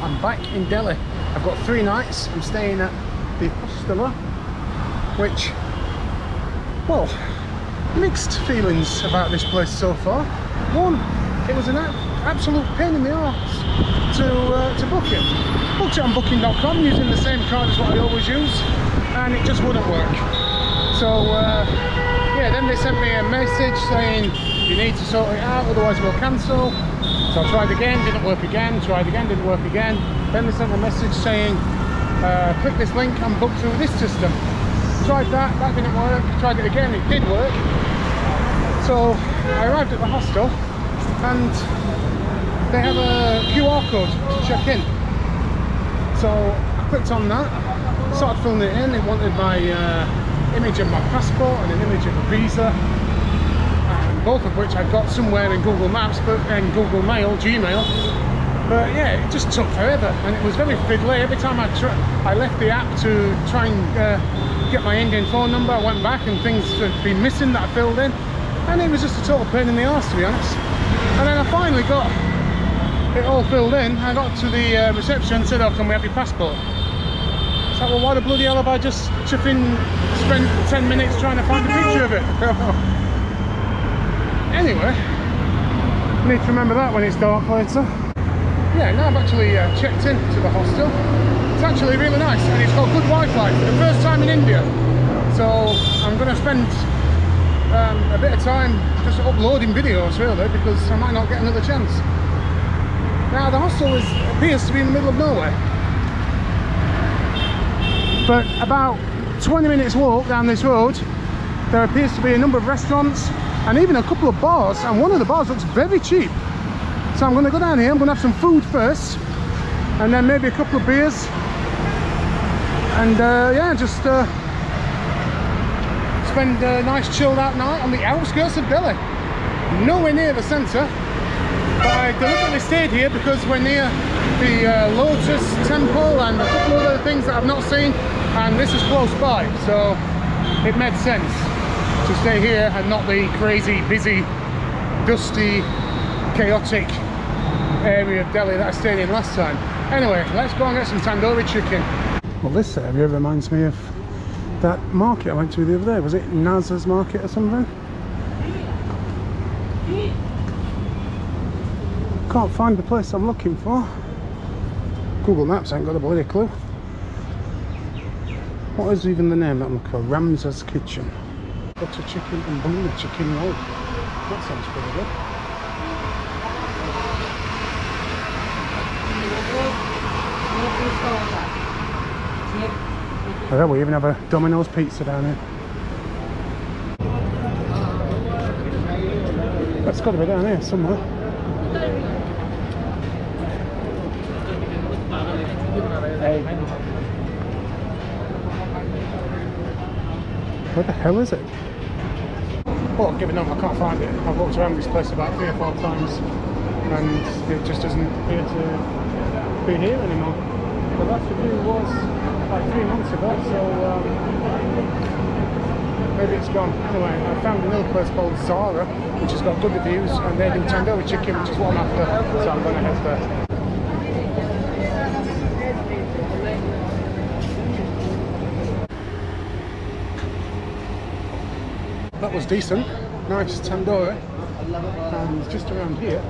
I'm back in Delhi. I've got 3 nights. I'm staying at the Hostellier, which, well, mixed feelings about this place so far. One, it was an absolute pain in the arse to book it. Booked it on booking.com using the same card as what I always use, and it just wouldn't work. So yeah, then they sent me a message saying you need to sort it out, otherwise we'll cancel. So I tried again, didn't work again, tried again, didn't work again. Then they sent a message saying click this link and book through this system. Tried that didn't work. Tried it again, it did work. So I arrived at the hostel and they have a QR code to check in. So I clicked on that, started filling it in. It wanted my image of my passport and an image of a visa, and both of which I got somewhere in Google Maps, but in Google Mail, Gmail. But yeah, it just took forever, and it was very fiddly. Every time I left the app to try and get my Indian phone number, I went back and things had been missing that I filled in, and it was just a total pain in the arse, to be honest. And then I finally got it all filled in. I got to the reception and said, oh, can we have your passport? It's like, well, why the bloody hell have I just spent 10 minutes trying to find a picture of it? Anyway, I need to remember that when it's dark later. Yeah, now I've actually checked in to the hostel. It's actually really nice, and it's got good Wi-Fi for the first time in India. So I'm going to spend a bit of time just uploading videos, really, because I might not get another chance. Now the hostel appears to be in the middle of nowhere, but about 20 minutes walk down this road there appears to be a number of restaurants and even a couple of bars, and one of the bars looks very cheap. So I'm going to go down here, I'm going to have some food first and then maybe a couple of beers, and yeah, just spend a nice chilled out night on the outskirts of Delhi, nowhere near the centre. But I deliberately stayed here because we're near the Lotus Temple and a couple of other things that I've not seen, and this is close by, so it made sense to stay here and not the crazy, busy, dusty, chaotic area of Delhi that I stayed in last time. Anyway, let's go and get some tandoori chicken. Well, this area reminds me of that market I went to the other day. Was it Naz's market or something? Can't find the place I'm looking for. Google Maps ain't got a bloody clue. What is even the name that I'm looking for? Ramza's Kitchen. Butter chicken and banana chicken roll. That sounds pretty good. Oh, there we even have a Domino's pizza down here. That's got to be down here somewhere. Where the hell is it? Well, I'm giving up, I can't find it. I've walked around this place about 3 or 4 times and it just doesn't appear to be here anymore. The last review was like 3 months ago, so maybe it's gone. Anyway, I found another place called Zara, which has got good reviews, and they do tandoori chicken, which is what I'm after, so I'm going to head there. That was decent, nice tandoori, and just around here,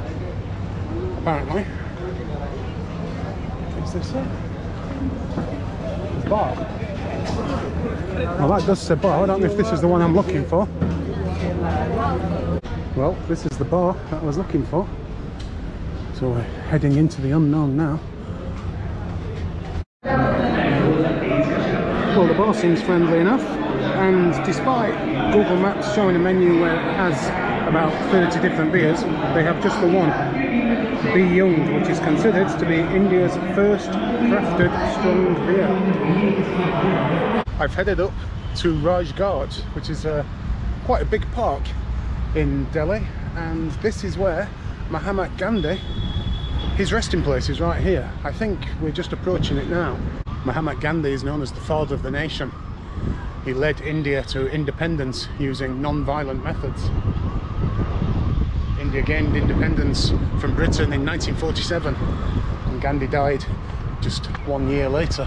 apparently, is this it? Bar. Well, that does say bar. I don't know if this is the one I'm looking for. Well, this is the bar that I was looking for, so we're heading into the unknown now. Well, the bar seems friendly enough, and despite Google Maps showing a menu where it has about 30 different beers, they have just the one, Be Young, which is considered to be India's first crafted strong beer. I've headed up to Rajghat, which is quite a big park in Delhi, and this is where Mahatma Gandhi, his resting place is right here. I think we're just approaching it now. Mahatma Gandhi is known as the father of the nation. He led India to independence using non-violent methods. India gained independence from Britain in 1947 and Ghandi died just 1 year later.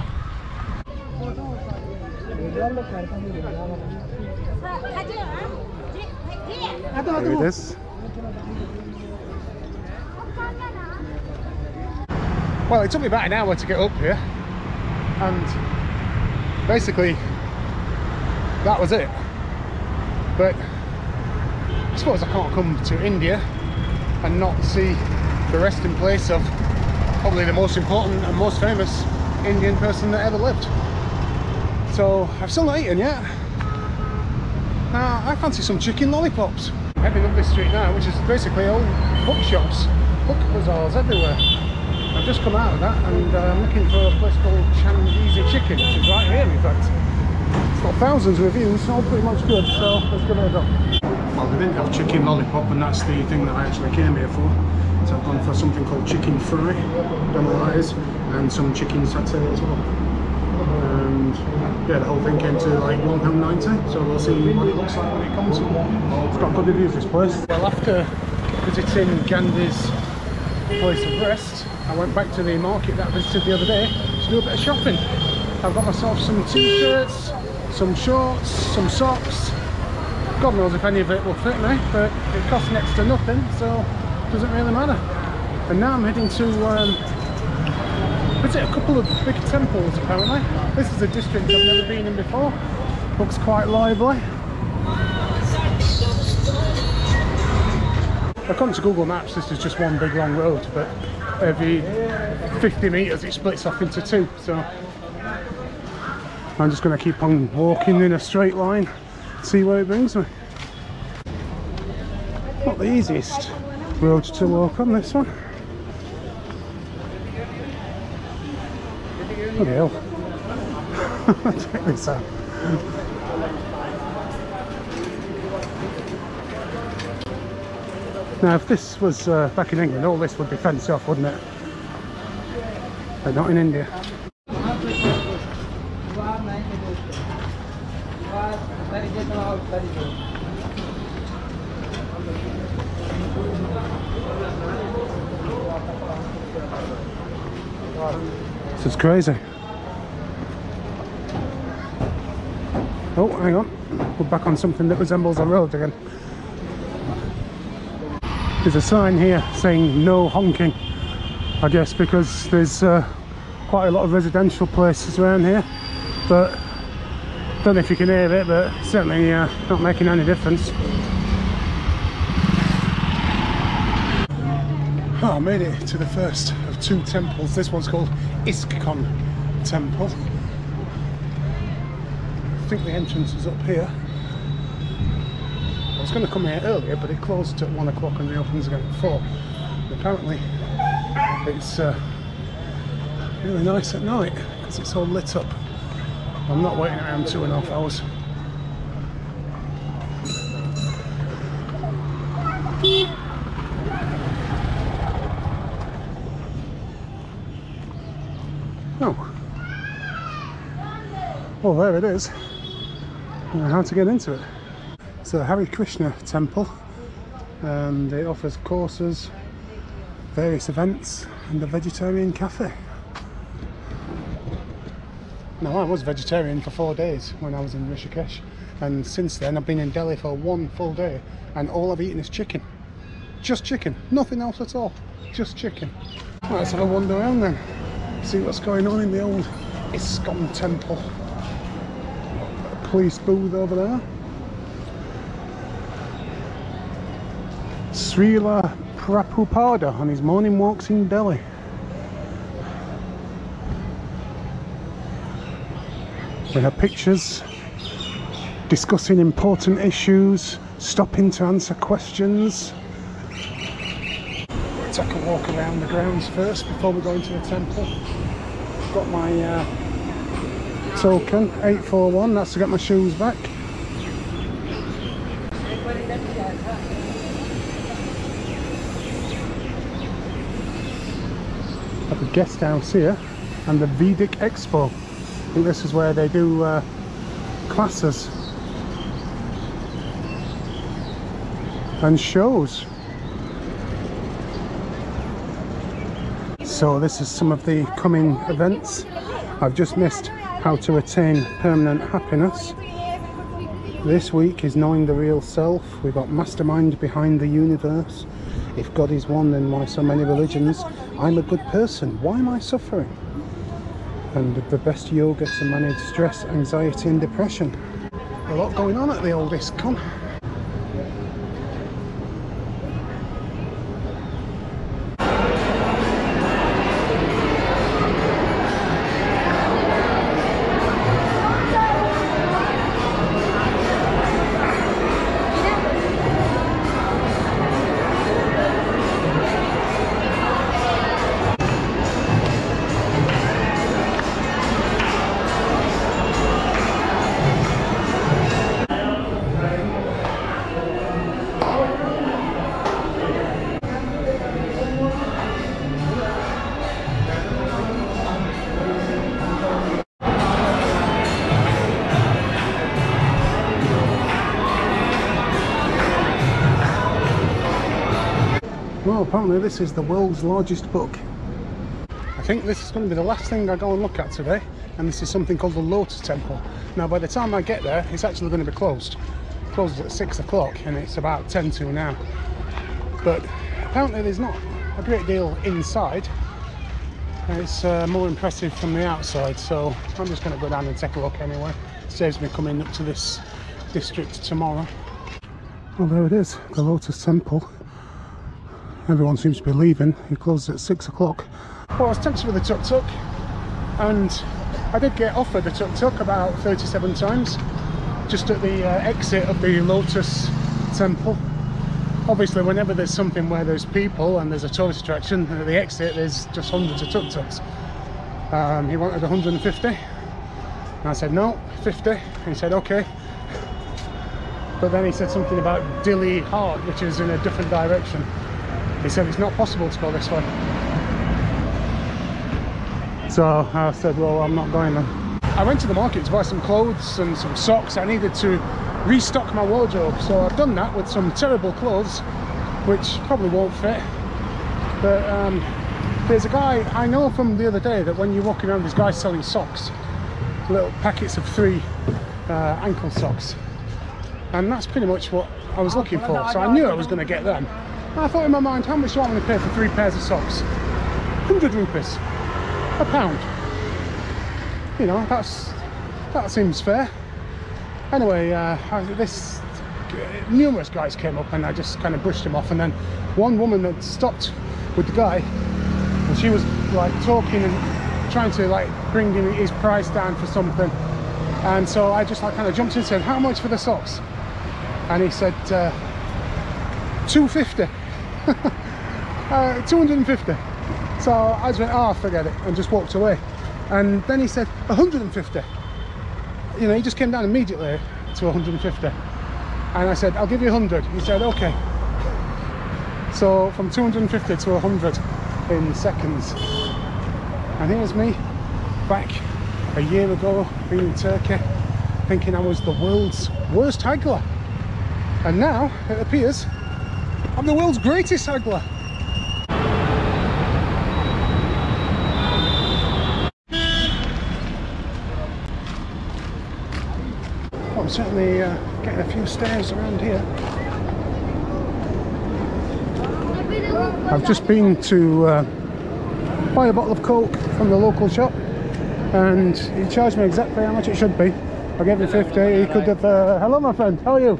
There it is. Well, it took me about an hour to get up here, and basically that was it. But I suppose I can't come to India and not see the resting place of probably the most important and most famous Indian person that ever lived. So I've still not eaten yet. I fancy some chicken lollipops. I'm heading up this street now, which is basically all bookshops, book bazaars everywhere. I've just come out of that, and I'm looking for a place called Chinese Chicken, which is right here in fact. It's got thousands of reviews, all pretty much good, so let's give it a go. Well, they didn't have chicken lollipop, and that's the thing that I actually came here for. So I've gone for something called chicken fry, don't know what that is, and some chicken satay as well. And yeah, the whole thing came to like £1.90, so we'll see what it looks like when it comes. It's got good reviews, this place. Well, after visiting Ghandi's place of rest, I went back to the market that I visited the other day to do a bit of shopping. I've got myself some t-shirts, some shorts, some socks. God knows if any of it will fit me, but it costs next to nothing, so it doesn't really matter. And now I'm heading to visit a couple of big temples apparently. This is a district I've never been in before. Looks quite lively. According to Google Maps, this is just one big long road, but every 50 metres it splits off into two, so I'm just going to keep on walking in a straight line, see where it brings me. Not the easiest road to walk on, this one. Bloody hell. Check this out. Now if this was back in England, all this would be fenced off, wouldn't it? But not in India. This is crazy. Oh, hang on. We're back on something that resembles a road again. There's a sign here saying no honking. I guess because there's quite a lot of residential places around here. But I don't know if you can hear it, but certainly not making any difference. Oh, I made it to the first of two temples. This one's called ISKCON Temple. I think the entrance is up here. I was going to come here earlier, but it closed at 1 o'clock and it opens again at 4. And apparently it's really nice at night because it's all lit up. I'm not waiting around 2.5 hours. Oh. Well, there it is. How to get into it. It's a Hare Krishna temple, and it offers courses, various events, and a vegetarian cafe. Now, I was vegetarian for 4 days when I was in Rishikesh, and since then I've been in Delhi for 1 full day, and all I've eaten is chicken. Just chicken, nothing else at all, just chicken. Right, let's have a wander around then, see what's going on in the old ISKCON Temple. Police booth over there. Srila Prabhupada on his morning walks in Delhi. We have pictures discussing important issues, stopping to answer questions. We'll take a walk around the grounds first before we go into the temple. I've got my token, 841, that's to get my shoes back. Have a guest house here and the Vedic Expo. I think this is where they do classes and shows. So this is some of the coming events. I've just missed how to attain permanent happiness. This week is knowing the real self. We've got mastermind behind the universe. If God is one, then why so many religions? I'm a good person. Why am I suffering? And the best yoga to manage stress, anxiety and depression. A lot going on at the old ISKCON. Well, apparently this is the world's largest book. I think this is going to be the last thing I go and look at today, and this is something called the Lotus Temple. Now by the time I get there, it's actually going to be closed. It closes at 6 o'clock and it's about 10 to now. But apparently there's not a great deal inside. It's more impressive from the outside, so I'm just going to go down and take a look anyway. It saves me coming up to this district tomorrow. Well, there it is, the Lotus Temple. Everyone seems to be leaving. He closes at 6 o'clock. Well, I was tempted with a tuk-tuk, and I did get offered a tuk-tuk about 37 times, just at the exit of the Lotus Temple. Obviously, whenever there's something where there's people and there's a tourist attraction, at the exit there's just hundreds of tuk-tuks. He wanted 150, and I said no, 50. And he said okay. But then he said something about Dilly Hard, which is in a different direction. He said it's not possible to go this way. So I said, well, I'm not going then. I went to the market to buy some clothes and some socks. I needed to restock my wardrobe, so I've done that with some terrible clothes which probably won't fit. But there's a guy I know from the other day that when you're walking around, there's guys selling socks, little packets of 3 ankle socks, and that's pretty much what I was looking for. So I knew I was going to get them. I thought in my mind, how much do I want to pay for 3 pairs of socks? 100 rupees, £1. You know, that seems fair. Anyway, numerous guys came up and I just kind of brushed them off, and then one woman had stopped with the guy and she was like talking and trying to like bring his price down for something, and so I just like kind of jumped in and said, how much for the socks? And he said 250. 250. So I just went, oh, forget it, and just walked away. And then he said 150. You know, he just came down immediately to 150, and I said, I'll give you 100. He said okay. So from 250 to 100 in seconds. And here's me back a year ago being in Turkey, thinking I was the world's worst haggler, and now it appears I'm the world's greatest haggler. Well, I'm certainly getting a few stares around here. I've just been to buy a bottle of Coke from the local shop, and he charged me exactly how much it should be. I gave him 50. He could have... hello my friend, how are you?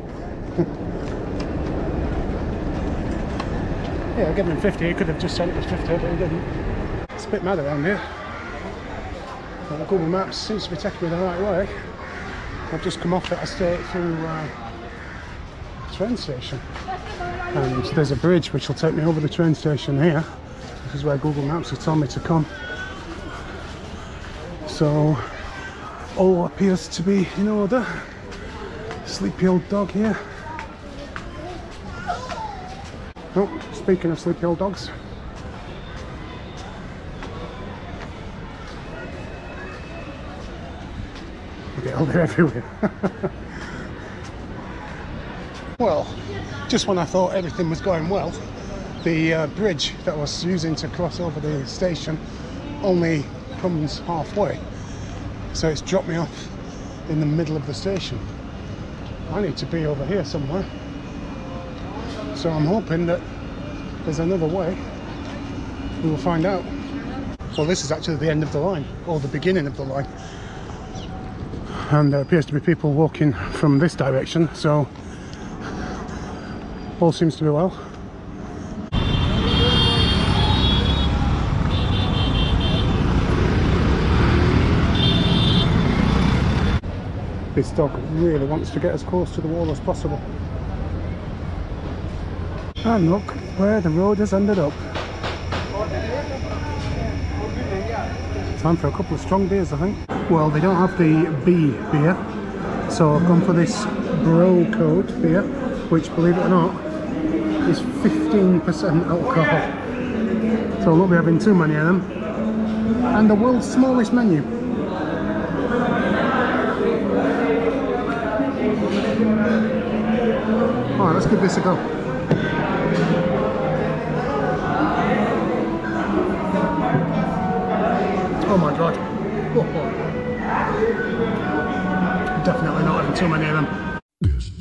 Yeah, I gave him 50. He could have just said it was 50, but he didn't. It's a bit mad around here. Well, Google Maps seems to be taking me the right way. I've just come off it. I stayed through train station, and there's a bridge which will take me over the train station here. This is where Google Maps has told me to come. So all appears to be in order. Sleepy old dog here. Oh, speaking of sleepy old dogs, they're everywhere. Well, just when I thought everything was going well, the bridge that I was using to cross over the station only comes halfway, so it's dropped me off in the middle of the station. I need to be over here somewhere, so I'm hoping that there's another way. We will find out. Well, this is actually the end of the line, or the beginning of the line, and there appears to be people walking from this direction, so all seems to be well. This dog really wants to get as close to the wall as possible. And look where the road has ended up. Time for a couple of strong beers, I think. Well, they don't have the B beer, so I've gone for this Bro Code beer, which, believe it or not, is 15% alcohol. So I won't be having too many of them. And the world's smallest menu. Alright, let's give this a go. Oh my god. Oh. Definitely not having too many of them.